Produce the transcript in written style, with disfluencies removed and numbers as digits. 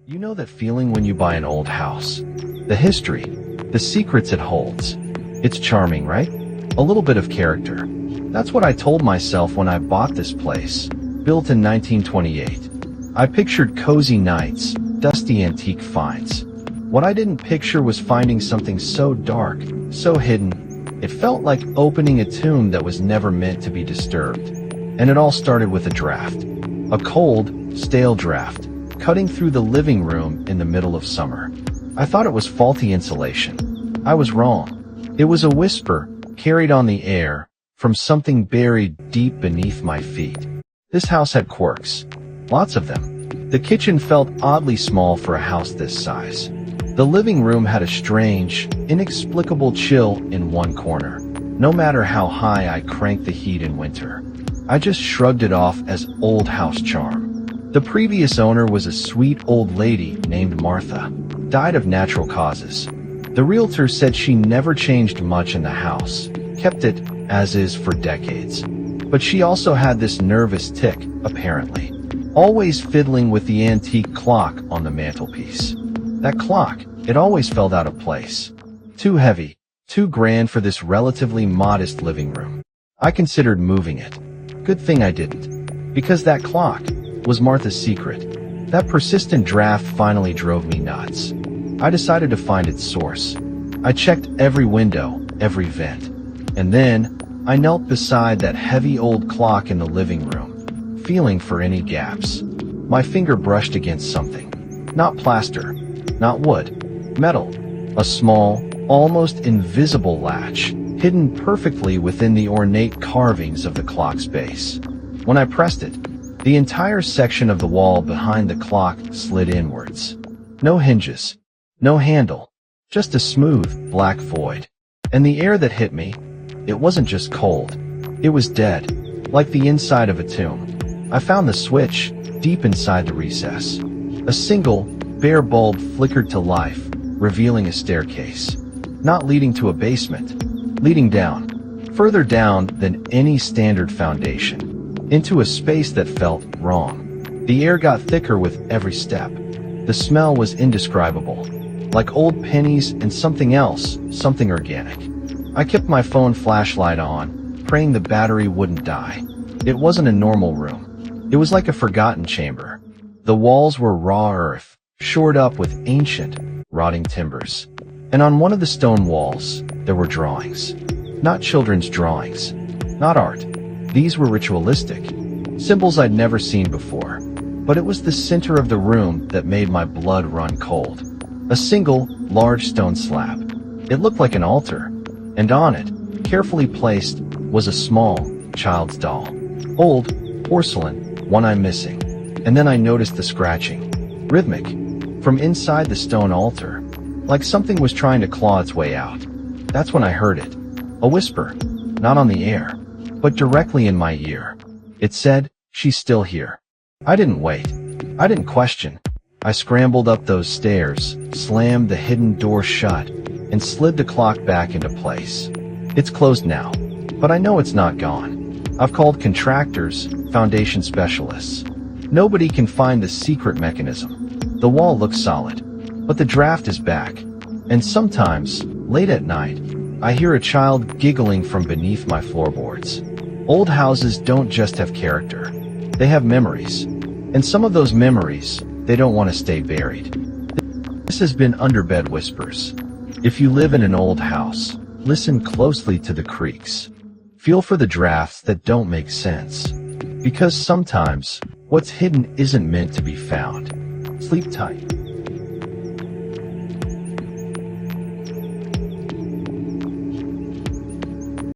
You know that feeling when you buy an old house? The history, the secrets it holds. It's charming, right? A little bit of character. That's what I told myself when I bought this place, built in 1928. I pictured cozy nights, dusty antique finds. What I didn't picture was finding something so dark, so hidden. It felt like opening a tomb that was never meant to be disturbed. And it all started with a draft. A cold, stale draft, cutting through the living room in the middle of summer. I thought it was faulty insulation. I was wrong. It was a whisper, carried on the air, from something buried deep beneath my feet. This house had quirks. Lots of them. The kitchen felt oddly small for a house this size. The living room had a strange, inexplicable chill in one corner. No matter how high I cranked the heat in winter, I just shrugged it off as old house charm. The previous owner was a sweet old lady named Martha. Died of natural causes. The realtor said she never changed much in the house, kept it as is for decades. But she also had this nervous tick, apparently. Always fiddling with the antique clock on the mantelpiece. That clock, it always felt out of place. Too heavy, too grand for this relatively modest living room. I considered moving it. Good thing I didn't. Because that clock was Martha's secret. That persistent draft finally drove me nuts. I decided to find its source. I checked every window, every vent. And then, I knelt beside that heavy old clock in the living room, feeling for any gaps. My finger brushed against something. Not plaster, not wood, metal. A small, almost invisible latch, hidden perfectly within the ornate carvings of the clock's base. When I pressed it, the entire section of the wall behind the clock slid inwards. No hinges, no handle, just a smooth, black void. And the air that hit me, it wasn't just cold. It was dead, like the inside of a tomb. I found the switch, deep inside the recess. A single, bare bulb flickered to life, revealing a staircase. Not leading to a basement, leading down, further down than any standard foundation. Into a space that felt wrong. The air got thicker with every step. The smell was indescribable, like old pennies and something else, something organic. I kept my phone flashlight on, praying the battery wouldn't die. It wasn't a normal room. It was like a forgotten chamber. The walls were raw earth, shored up with ancient, rotting timbers. And on one of the stone walls, there were drawings. Not children's drawings. Not art. These were ritualistic. Symbols I'd never seen before. But it was the center of the room that made my blood run cold. A single, large stone slab. It looked like an altar. And on it, carefully placed, was a small, child's doll. Old, porcelain, one eye missing. And then I noticed the scratching. Rhythmic. From inside the stone altar. Like something was trying to claw its way out. That's when I heard it. A whisper. Not on the air, but directly in my ear. It said, "She's still here." I didn't wait. I didn't question. I scrambled up those stairs, slammed the hidden door shut, and slid the clock back into place. It's closed now, but I know it's not gone. I've called contractors, foundation specialists. Nobody can find the secret mechanism. The wall looks solid, but the draft is back. And sometimes, late at night, I hear a child giggling from beneath my floorboards. Old houses don't just have character. They have memories. And some of those memories, they don't want to stay buried. This has been Underbed Whispers. If you live in an old house, listen closely to the creaks. Feel for the drafts that don't make sense. Because sometimes, what's hidden isn't meant to be found. Sleep tight.